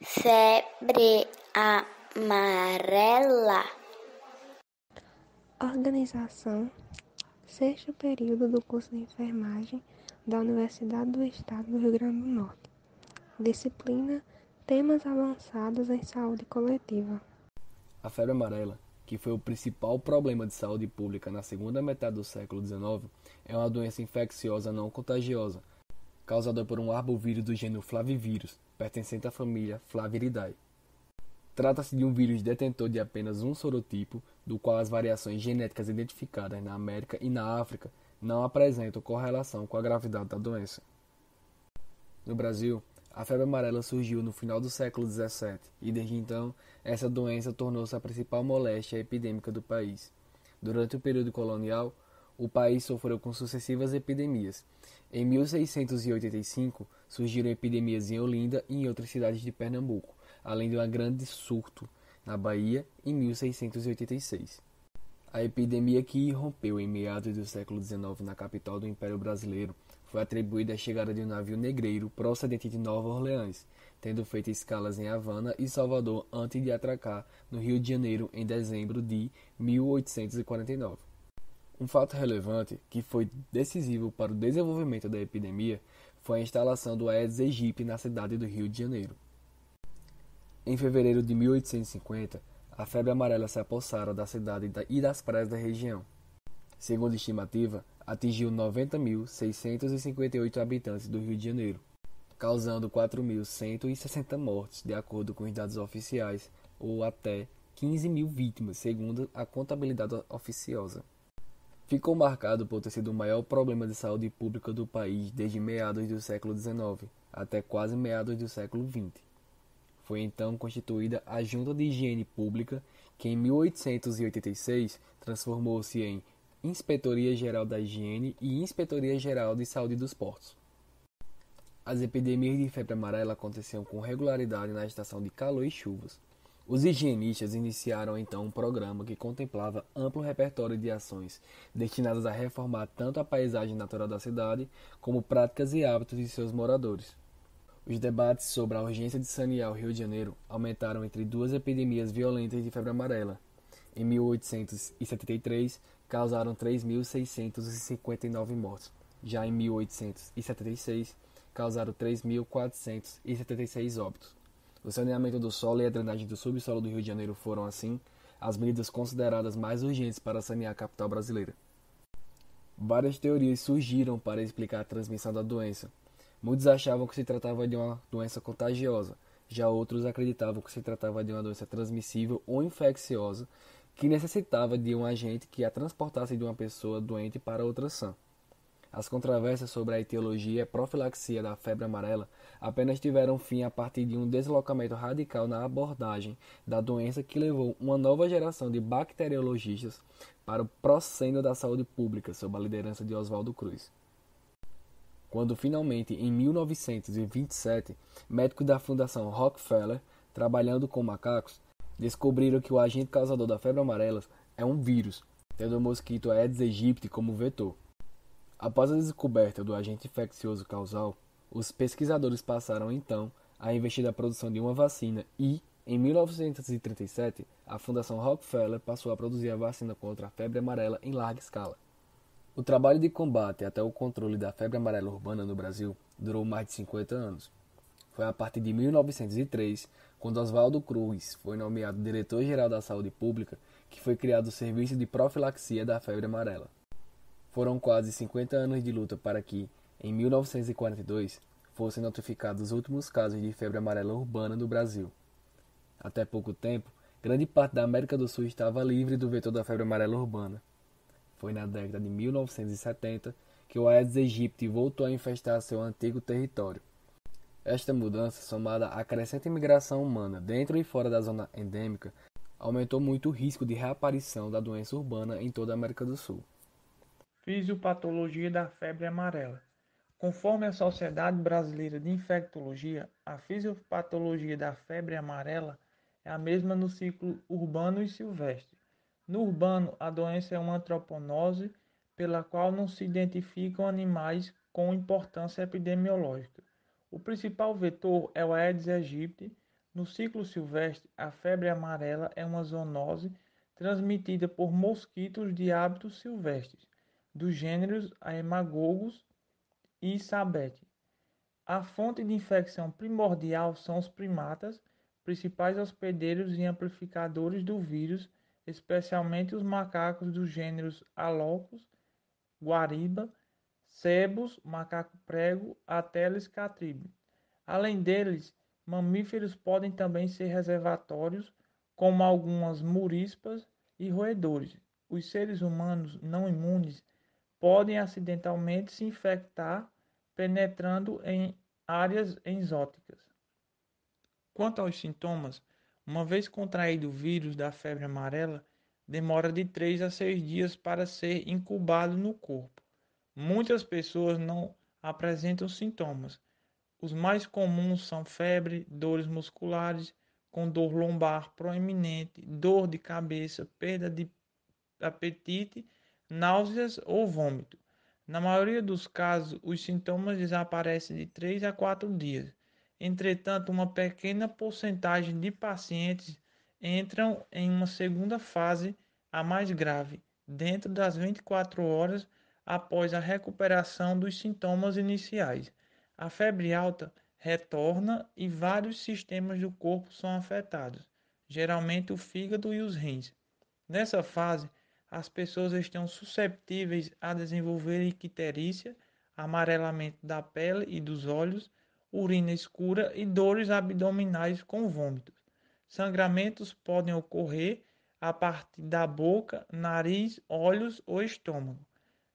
Febre amarela. Organização, sexto período do curso de enfermagem da Universidade do Estado do Rio Grande do Norte. Disciplina, temas avançados em saúde coletiva. A febre amarela, que foi o principal problema de saúde pública na segunda metade do século XIX, é uma doença infecciosa não contagiosa, causada por um arbovírus do gênero Flavivírus, pertencente à família Flaviridae. Trata-se de um vírus detentor de apenas um sorotipo, do qual as variações genéticas identificadas na América e na África não apresentam correlação com a gravidade da doença. No Brasil, a febre amarela surgiu no final do século XVII e, desde então, essa doença tornou-se a principal moléstia epidêmica do país. Durante o período colonial, o país sofreu com sucessivas epidemias. Em 1685, surgiram epidemias em Olinda e em outras cidades de Pernambuco, além de um grande surto na Bahia em 1686. A epidemia que irrompeu em meados do século XIX na capital do Império Brasileiro foi atribuída à chegada de um navio negreiro procedente de Nova Orleans, tendo feito escalas em Havana e Salvador antes de atracar no Rio de Janeiro em dezembro de 1849. Um fato relevante, que foi decisivo para o desenvolvimento da epidemia, foi a instalação do Aedes aegypti na cidade do Rio de Janeiro. Em fevereiro de 1850, a febre amarela se apossara da cidade e das praias da região. Segundo a estimativa, atingiu 90.658 habitantes do Rio de Janeiro, causando 4.160 mortes, de acordo com os dados oficiais, ou até 15 mil vítimas, segundo a contabilidade oficiosa. Ficou marcado por ter sido o maior problema de saúde pública do país desde meados do século XIX até quase meados do século XX. Foi então constituída a Junta de Higiene Pública, que em 1886 transformou-se em Inspetoria Geral da Higiene e Inspetoria Geral de Saúde dos Portos. As epidemias de febre amarela aconteciam com regularidade na estação de calor e chuvas. Os higienistas iniciaram então um programa que contemplava amplo repertório de ações destinadas a reformar tanto a paisagem natural da cidade como práticas e hábitos de seus moradores. Os debates sobre a urgência de sanear o Rio de Janeiro aumentaram entre duas epidemias violentas de febre amarela. Em 1873, causaram 3.659 mortes. Já em 1876, causaram 3.476 óbitos. O saneamento do solo e a drenagem do subsolo do Rio de Janeiro foram, assim, as medidas consideradas mais urgentes para sanear a capital brasileira. Várias teorias surgiram para explicar a transmissão da doença. Muitos achavam que se tratava de uma doença contagiosa, já outros acreditavam que se tratava de uma doença transmissível ou infecciosa que necessitava de um agente que a transportasse de uma pessoa doente para outra sã. As controvérsias sobre a etiologia e profilaxia da febre amarela apenas tiveram fim a partir de um deslocamento radical na abordagem da doença que levou uma nova geração de bacteriologistas para o proscênio da saúde pública sob a liderança de Oswaldo Cruz. Quando finalmente, em 1927, médicos da Fundação Rockefeller, trabalhando com macacos, descobriram que o agente causador da febre amarela é um vírus, tendo o mosquito Aedes aegypti como vetor. Após a descoberta do agente infeccioso causal, os pesquisadores passaram então a investir na produção de uma vacina e, em 1937, a Fundação Rockefeller passou a produzir a vacina contra a febre amarela em larga escala. O trabalho de combate até o controle da febre amarela urbana no Brasil durou mais de 50 anos. Foi a partir de 1903, quando Oswaldo Cruz foi nomeado diretor-geral da Saúde Pública, que foi criado o Serviço de Profilaxia da Febre Amarela. Foram quase 50 anos de luta para que, em 1942, fossem notificados os últimos casos de febre amarela urbana no Brasil. Até pouco tempo, grande parte da América do Sul estava livre do vetor da febre amarela urbana. Foi na década de 1970 que o Aedes aegypti voltou a infestar seu antigo território. Esta mudança, somada à crescente imigração humana dentro e fora da zona endêmica, aumentou muito o risco de reaparição da doença urbana em toda a América do Sul. Fisiopatologia da febre amarela. Conforme a Sociedade Brasileira de Infectologia, a fisiopatologia da febre amarela é a mesma no ciclo urbano e silvestre. No urbano, a doença é uma antroponose pela qual não se identificam animais com importância epidemiológica. O principal vetor é o Aedes aegypti. No ciclo silvestre, a febre amarela é uma zoonose transmitida por mosquitos de hábitos silvestres, dos gêneros Haemagogos e Sabete. A fonte de infecção primordial são os primatas, principais hospedeiros e amplificadores do vírus, especialmente os macacos dos gêneros Alocos, Guariba, Cebos, macaco-prego, Ateles catribe. Além deles, mamíferos podem também ser reservatórios, como algumas murispas e roedores. Os seres humanos não imunes podem acidentalmente se infectar penetrando em áreas exóticas. Quanto aos sintomas, uma vez contraído o vírus da febre amarela, demora de 3 a 6 dias para ser incubado no corpo. Muitas pessoas não apresentam sintomas. Os mais comuns são febre, dores musculares, com dor lombar proeminente, dor de cabeça, perda de apetite, náuseas ou vômito. Na maioria dos casos, os sintomas desaparecem de 3 a 4 dias. Entretanto, uma pequena porcentagem de pacientes entram em uma segunda fase, a mais grave, dentro das 24 horas após a recuperação dos sintomas iniciais. A febre alta retorna e vários sistemas do corpo são afetados, geralmente o fígado e os rins. Nessa fase, as pessoas estão susceptíveis a desenvolver icterícia, amarelamento da pele e dos olhos, urina escura e dores abdominais com vômitos. Sangramentos podem ocorrer a partir da boca, nariz, olhos ou estômago.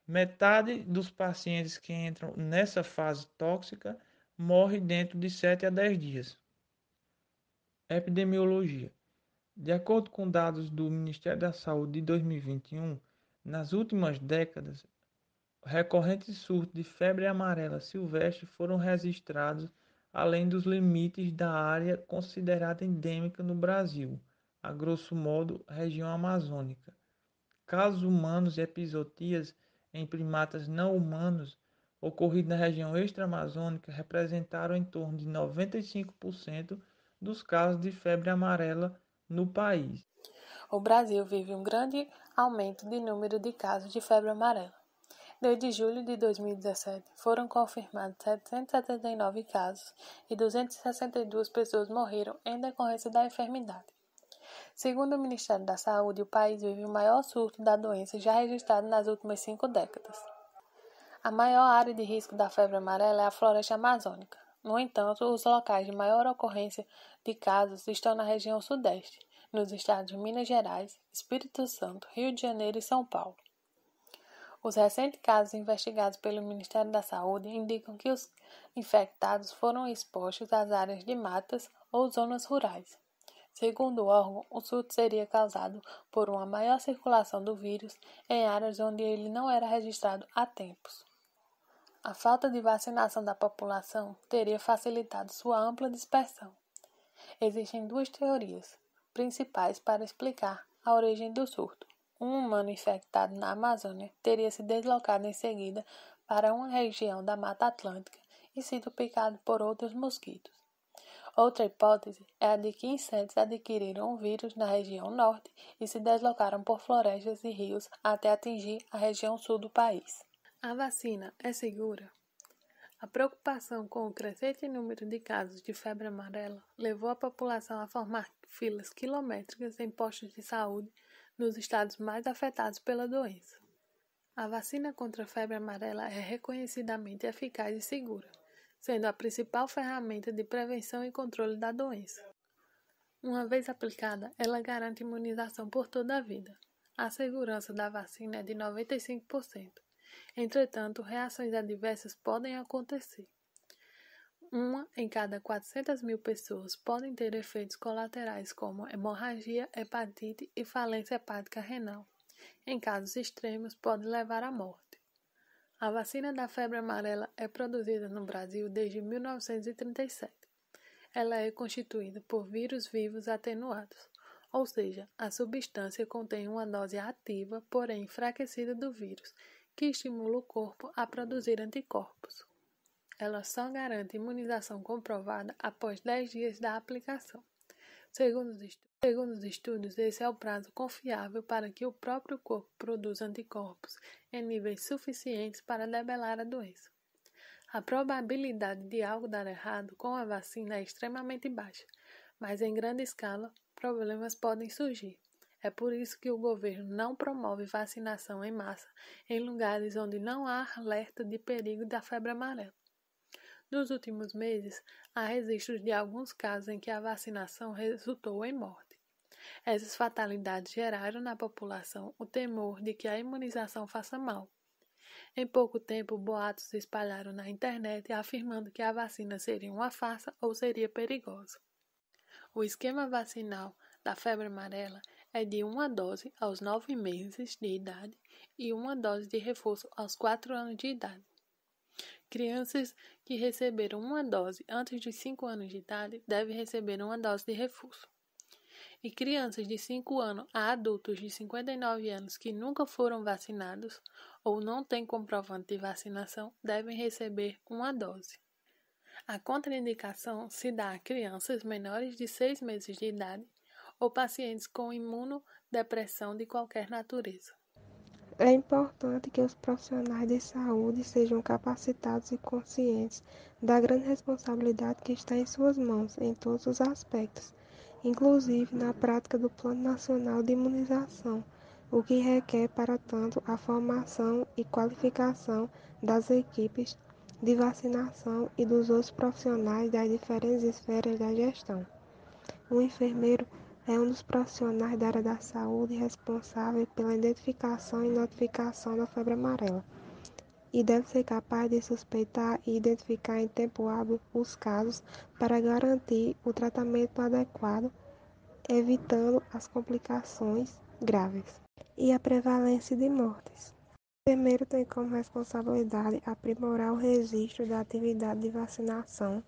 Metade dos pacientes que entram nessa fase tóxica morre dentro de 7 a 10 dias. Epidemiologia. De acordo com dados do Ministério da Saúde de 2021, nas últimas décadas, recorrentes surtos de febre amarela silvestre foram registrados além dos limites da área considerada endêmica no Brasil, a grosso modo, região amazônica. Casos humanos e epizootias em primatas não humanos ocorridos na região extra-amazônica representaram em torno de 95% dos casos de febre amarela no país. O Brasil vive um grande aumento de número de casos de febre amarela. Desde julho de 2017, foram confirmados 779 casos e 262 pessoas morreram em decorrência da enfermidade. Segundo o Ministério da Saúde, o país vive o maior surto da doença já registrado nas últimas 5 décadas. A maior área de risco da febre amarela é a floresta amazônica. No entanto, os locais de maior ocorrência de casos estão na região sudeste, nos estados de Minas Gerais, Espírito Santo, Rio de Janeiro e São Paulo. Os recentes casos investigados pelo Ministério da Saúde indicam que os infectados foram expostos às áreas de matas ou zonas rurais. Segundo o órgão, o surto seria causado por uma maior circulação do vírus em áreas onde ele não era registrado há tempos. A falta de vacinação da população teria facilitado sua ampla dispersão. Existem duas teorias principais para explicar a origem do surto. Um humano infectado na Amazônia teria se deslocado em seguida para uma região da Mata Atlântica e sido picado por outros mosquitos. Outra hipótese é a de que insetos adquiriram o vírus na região norte e se deslocaram por florestas e rios até atingir a região sul do país. A vacina é segura? A preocupação com o crescente número de casos de febre amarela levou a população a formar filas quilométricas em postos de saúde nos estados mais afetados pela doença. A vacina contra a febre amarela é reconhecidamente eficaz e segura, sendo a principal ferramenta de prevenção e controle da doença. Uma vez aplicada, ela garante imunização por toda a vida. A segurança da vacina é de 95%. Entretanto, reações adversas podem acontecer. Uma em cada 400 mil pessoas podem ter efeitos colaterais como hemorragia, hepatite e falência hepática renal. Em casos extremos, pode levar à morte. A vacina da febre amarela é produzida no Brasil desde 1937. Ela é constituída por vírus vivos atenuados, ou seja, a substância contém uma dose ativa, porém enfraquecida do vírus, que estimula o corpo a produzir anticorpos. Ela só garante imunização comprovada após 10 dias da aplicação. Segundo os estudos, esse é o prazo confiável para que o próprio corpo produza anticorpos em níveis suficientes para debelar a doença. A probabilidade de algo dar errado com a vacina é extremamente baixa, mas em grande escala, problemas podem surgir. É por isso que o governo não promove vacinação em massa em lugares onde não há alerta de perigo da febre amarela. Nos últimos meses, há registros de alguns casos em que a vacinação resultou em morte. Essas fatalidades geraram na população o temor de que a imunização faça mal. Em pouco tempo, boatos se espalharam na internet afirmando que a vacina seria uma farsa ou seria perigosa. O esquema vacinal da febre amarela é de uma dose aos 9 meses de idade e uma dose de reforço aos 4 anos de idade. Crianças que receberam uma dose antes dos 5 anos de idade devem receber uma dose de reforço. E crianças de 5 anos a adultos de 59 anos que nunca foram vacinados ou não têm comprovante de vacinação devem receber uma dose. A contraindicação se dá a crianças menores de 6 meses de idade ou pacientes com imunodepressão de qualquer natureza. É importante que os profissionais de saúde sejam capacitados e conscientes da grande responsabilidade que está em suas mãos em todos os aspectos, inclusive na prática do Plano Nacional de Imunização, o que requer, para tanto, a formação e qualificação das equipes de vacinação e dos outros profissionais das diferentes esferas da gestão. O enfermeiro é um dos profissionais da área da saúde responsável pela identificação e notificação da febre amarela e deve ser capaz de suspeitar e identificar em tempo hábil os casos para garantir o tratamento adequado, evitando as complicações graves e a prevalência de mortes. O enfermeiro tem como responsabilidade aprimorar o registro da atividade de vacinação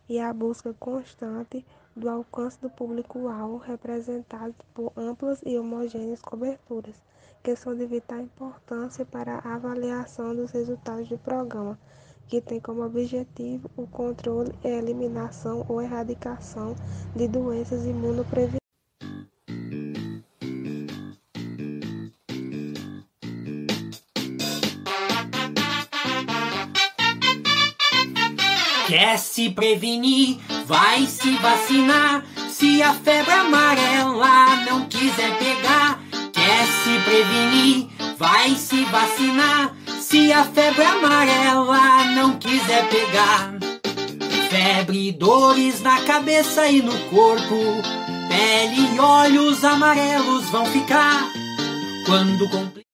e a busca constante do alcance do público-alvo representado por amplas e homogêneas coberturas, que são de vital importância para a avaliação dos resultados do programa, que tem como objetivo o controle e eliminação ou erradicação de doenças imunoprevisíveis. Quer se prevenir, vai se vacinar. Se a febre amarela não quiser pegar, quer se prevenir, vai se vacinar. Se a febre amarela não quiser pegar, febre, dores na cabeça e no corpo, pele e olhos amarelos vão ficar quando